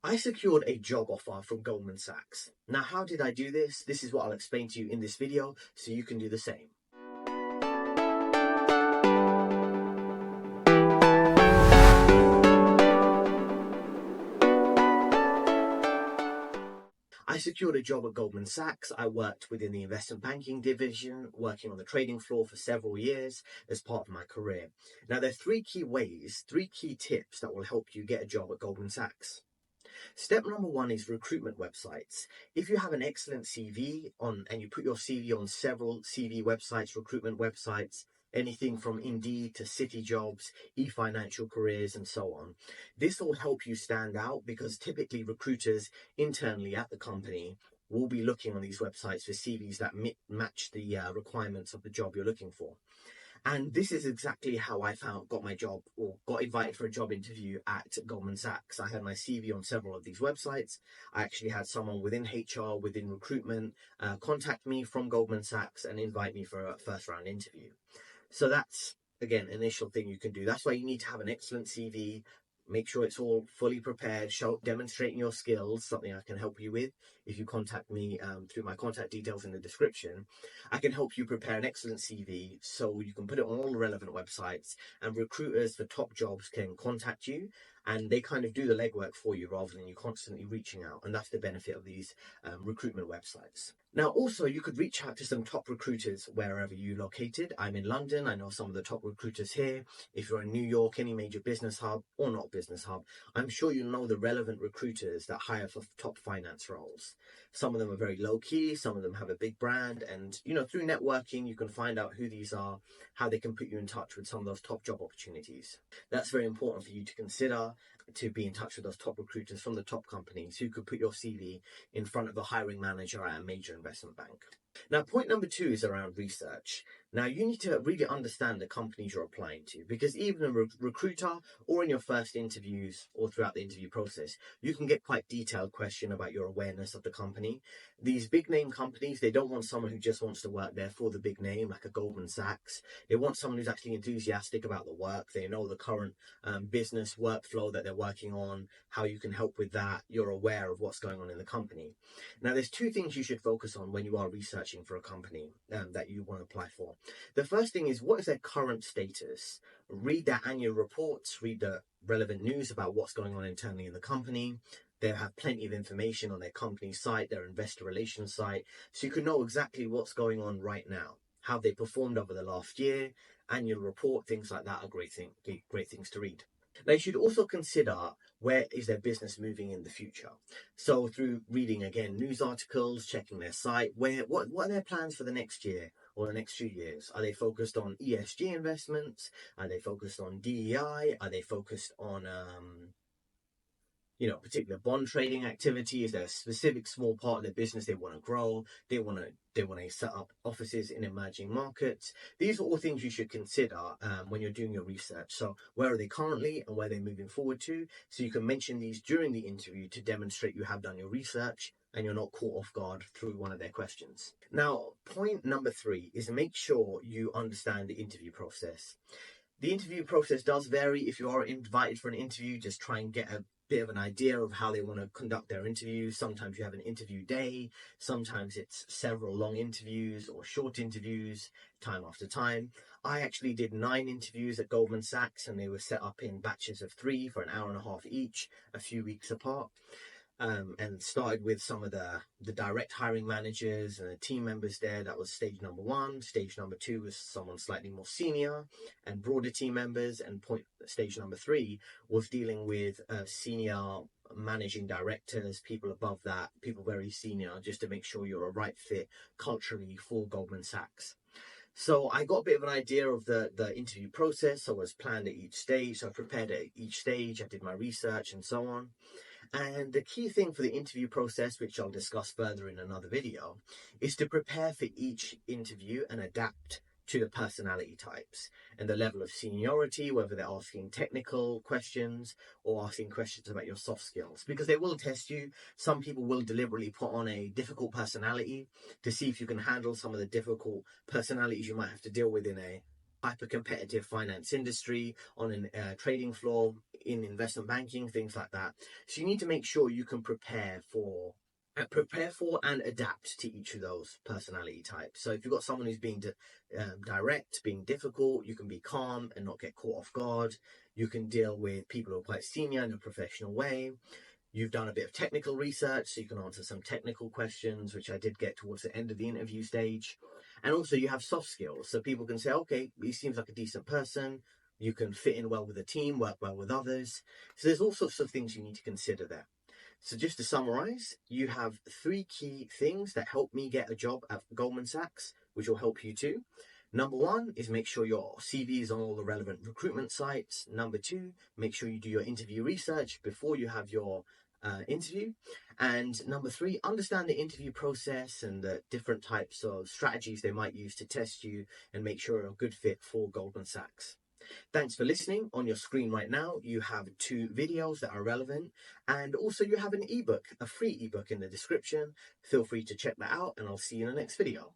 I secured a job offer from Goldman Sachs. Now, how did I do this? This is what I'll explain to you in this video so you can do the same. I secured a job at Goldman Sachs. I worked within the investment banking division, working on the trading floor for several years as part of my career. Now, there are three key tips that will help you get a job at Goldman Sachs. Step number one is recruitment websites. If you have an excellent CV and you put your CV on several CV websites, recruitment websites, anything from Indeed to Citi Jobs, eFinancial Careers, and so on. This will help you stand out because typically recruiters internally at the company will be looking on these websites for CVs that match the requirements of the job you're looking for. And this is exactly how I got my job or got invited for a job interview at Goldman Sachs. I had my CV on several of these websites. I actually had someone within HR, within recruitment, contact me from Goldman Sachs and invite me for a first round interview. So that's, again, initial thing you can do. That's why you need to have an excellent CV. Make sure it's all fully prepared, demonstrating your skills, something I can help you with. If you contact me through my contact details in the description, I can help you prepare an excellent CV so you can put it on all the relevant websites and recruiters for top jobs can contact you and they kind of do the legwork for you rather than you constantly reaching out. And that's the benefit of these recruitment websites. Now, also, you could reach out to some top recruiters wherever you're located. I'm in London. I know some of the top recruiters here. If you're in New York, any major business hub or not business hub, I'm sure you know the relevant recruiters that hire for top finance roles. Some of them are very low key. Some of them have a big brand. And, through networking, you can find out who these are, how they can put you in touch with some of those top job opportunities. That's very important for you to consider, to be in touch with those top recruiters from the top companies who could put your CV in front of a hiring manager at a major investment bank. Now, point number two is around research. Now, you need to really understand the companies you're applying to because even a recruiter or in your first interviews or throughout the interview process, you can get quite detailed question about your awareness of the company. These big name companies, they don't want someone who just wants to work there for the big name, like a Goldman Sachs. They want someone who's actually enthusiastic about the work. They know the current business workflow that they're working on, how you can help with that. You're aware of what's going on in the company. Now, there's two things you should focus on when you are researching for a company that you want to apply for. The first thing is, what is their current status? Read their annual reports, read the relevant news about what's going on internally in the company. They have plenty of information on their company site, their investor relations site, so you can know exactly what's going on right now. How they performed over the last year, annual report, things like that are great things to read. Now, you should also consider where is their business moving in the future. So through reading, again, news articles, checking their site, what are their plans for the next year or the next few years? Are they focused on ESG investments? Are they focused on DEI? Are they focused on particular bond trading activity? Is there a specific small part of their business they want to grow? They want to set up offices in emerging markets. These are all things you should consider when you're doing your research. So where are they currently and where they're moving forward to? So you can mention these during the interview to demonstrate you have done your research and you're not caught off guard through one of their questions. Now, point number three is make sure you understand the interview process. The interview process does vary. If you are invited for an interview, just try and get a bit of an idea of how they want to conduct their interviews. Sometimes you have an interview day. Sometimes it's several long interviews or short interviews, time after time. I actually did 9 interviews at Goldman Sachs, and they were set up in batches of 3 for an hour and a half each, a few weeks apart. And started with some of the direct hiring managers and the team members there. That was stage number 1. Stage number 2 was someone slightly more senior and broader team members. And stage number 3 was dealing with senior managing directors, people above that, people very senior, just to make sure you're a right fit culturally for Goldman Sachs. So I got a bit of an idea of the interview process. I was planned at each stage. So I prepared at each stage. I did my research and so on. And the key thing for the interview process, which I'll discuss further in another video, is to prepare for each interview and adapt to the personality types and the level of seniority, whether they're asking technical questions or asking questions about your soft skills, because they will test you. Some people will deliberately put on a difficult personality to see if you can handle some of the difficult personalities you might have to deal with in a hyper-competitive finance industry, on a trading floor, in investment banking, things like that. So you need to make sure you can prepare for and adapt to each of those personality types. So if you've got someone who's being direct, being difficult, you can be calm and not get caught off guard. You can deal with people who are quite senior in a professional way. You've done a bit of technical research, so you can answer some technical questions, which I did get towards the end of the interview stage. And also you have soft skills, so people can say, okay, he seems like a decent person. You can fit in well with the team, work well with others. So there's all sorts of things you need to consider there. So just to summarize, you have 3 key things that help me get a job at Goldman Sachs, which will help you too. Number 1 is make sure your CV is on all the relevant recruitment sites. Number 2, make sure you do your interview research before you have your interview. And number 3, understand the interview process and the different types of strategies they might use to test you and make sure you're a good fit for Goldman Sachs. Thanks for listening. On your screen right now, you have 2 videos that are relevant, and also you have an ebook, a free ebook in the description. Feel free to check that out, and I'll see you in the next video.